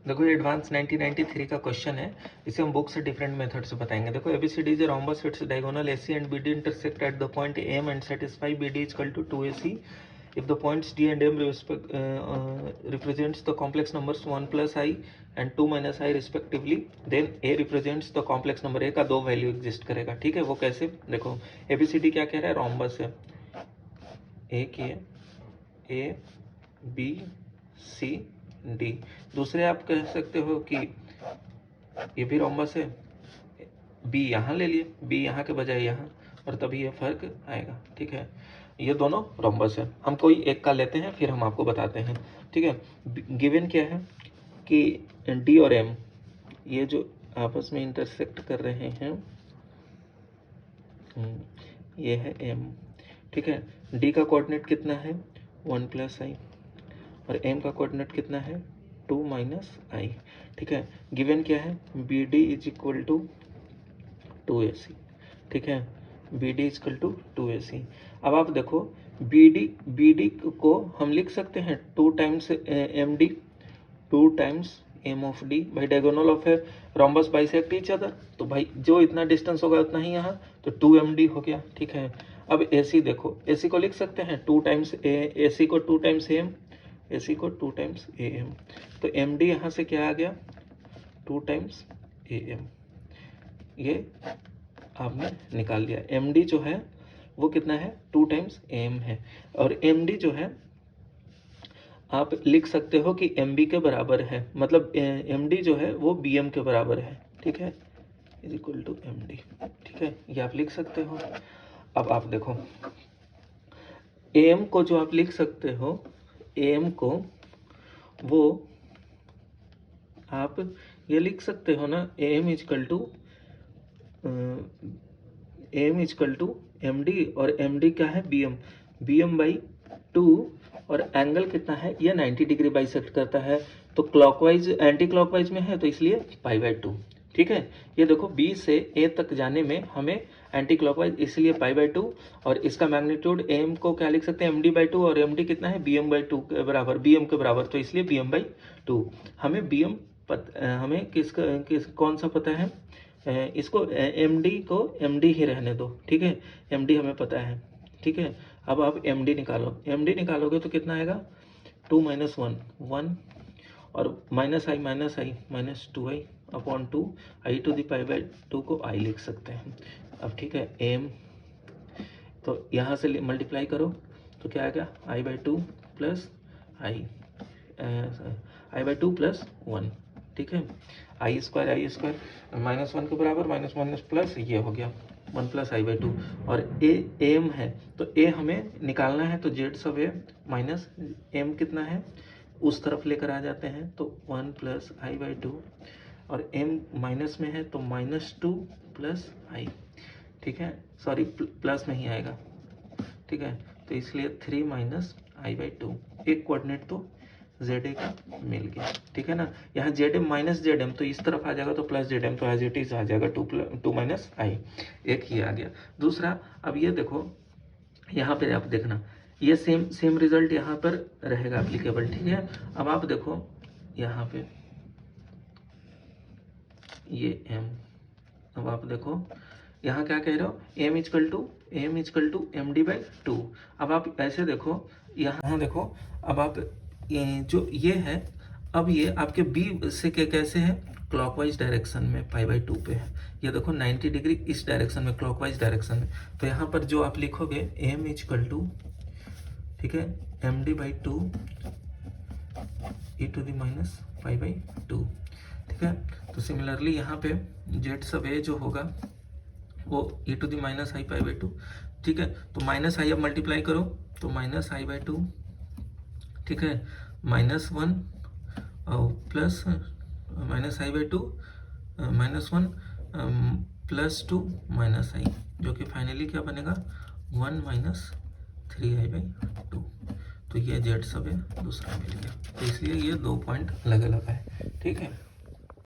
देखो ये एडवांस 1993 का क्वेश्चन है, इसे हम बुक से डिफरेंट मेथड से बताएंगे। देखो ABCD is a rhombus, its diagonal AC and BD intersect at the point M and satisfy BD is equal to 2AC if the points D and M represents the complex numbers 1 plus I and 2 minus I respectively, then A represents the complex number। A का दो value exist करेगा, ठीक है। वो कैसे, देखो ABCD क्या कह रहा है, rhombus है, एक ये A B C D। दूसरे आप कह सकते हो कि ये भी रोम्बस है, बी यहाँ ले लिए, बी यहाँ के बजाय यहाँ, और तभी ये फर्क आएगा, ठीक है। ये दोनों रोम्बस है। हम कोई एक का लेते हैं फिर हम आपको बताते हैं, ठीक है। गिवन क्या है कि डी और एम ये जो आपस में इंटरसेक्ट कर रहे हैं, ये है एम, ठीक है। डी का कोऑर्डिनेट कितना है 1 प्लस आई और एम का कोऑर्डिनेट कितना है 2 माइनस आई, ठीक है। गिवन क्या है B D is equal to 2AC, ठीक है। B D is equal to 2AC। अब आप देखो बी डी को हम लिख सकते हैं 2 times M D, 2 times M of D, भाई डायगोनल ऑफ है रोम्बस बाइसेक्ट ईच अदर, तो भाई जो इतना डिस्टेंस होगा उतना ही यहाँ, तो 2MD हो गया, ठीक है। अब AC देखो, AC को लिख सकते हैं 2 टाइम्स AC को 2 टाइम्स एम, AC को 2 टाइम्स AM, तो MD यहाँ से क्या आ गया 2 टाइम्स AM, ये आपने निकाल लिया। MD जो है वो कितना है 2 टाइम्स AM है, और MD जो है आप लिख सकते हो कि MB के बराबर है, मतलब MD जो है वो BM के बराबर है, ठीक है, इज इक्वल टू MD, ठीक है, ये आप लिख सकते हो। अब आप देखो AM को जो आप लिख सकते हो, AM को वो आप ये लिख सकते हो ना, AM इजकल टू MD, और MD क्या है BM बाई 2, और एंगल कितना है ये 90 डिग्री बाइसेक्ट करता है, तो क्लॉकवाइज एंटी क्लॉकवाइज में है तो इसलिए π/2, ठीक है। ये देखो B से A तक जाने में हमें एंटी क्लॉकवाइज इसलिए π/2, और इसका मैग्नीट्यूड AM को क्या लिख सकते हैं MD/2, और MD कितना है BM/2 के बराबर, BM के बराबर, तो इसलिए BM/2। हमें BM हमें कौन सा पता है, इसको MD को MD ही रहने दो, ठीक है, MD हमें पता है, ठीक है। अब आप MD निकालो, MD निकालोगे तो कितना आएगा 2 - 1 1, और -i -2i upon 2 i to the π/2 को i लिख सकते हैं। अब ठीक है, m तो यहाँ से मल्टीप्लाई करो तो क्या आएगा i/2 प्लस i/2 प्लस 1, ठीक है। आई स्क्वायर -1 के बराबर, माइनस प्लस ये हो गया 1 प्लस i/2, और एम है तो ए हमें निकालना है, तो जेड सब है माइनस एम कितना है उस तरफ लेकर आ जाते हैं, तो 1 प्लस i/2, और m माइनस में है तो -2 प्लस i, ठीक है, सॉरी प्लस नहीं आएगा, ठीक है, तो इसलिए 3 माइनस i/2, एक कोऑर्डिनेट तो ZA का मिल गया, ठीक है ना। यहाँ ZM माइनस ZM तो इस तरफ आ जाएगा, तो प्लस ZM तो एज इट इज आ जाएगा 2 माइनस i, एक ही आ गया। दूसरा, अब ये देखो यहाँ पे आप देखना, ये सेम रिजल्ट यहाँ पर रहेगा एप्लीकेबल, ठीक है। अब आप देखो यहाँ पे ये m, अब आप देखो यहाँ क्या कह रहे हो m इजकल टू MD/2। अब आप ऐसे देखो, यहाँ देखो, अब आप जो ये है, अब ये आपके B से कैसे है क्लॉकवाइज डायरेक्शन में π/2 पे है, ये देखो 90 डिग्री इस डायरेक्शन में क्लॉकवाइज डायरेक्शन में, तो यहाँ पर जो आप लिखोगे m इजकल टू, ठीक है, MD/2 e to the minus π/2, ठीक है। तो सिमिलरली यहाँ पे जेड सब ए जो होगा वो e to the minus i π/2, ठीक है। तो माइनस आई अब मल्टीप्लाई करो तो माइनस i/2, ठीक है, -1 और प्लस माइनस i/2 -1 +2 -i, जो कि फाइनली क्या बनेगा 1 माइनस 3i/2, तो ये जेड सब है दूसरा मिल गया, तो इसलिए ये 2 पॉइंट अलग अलग है, ठीक है।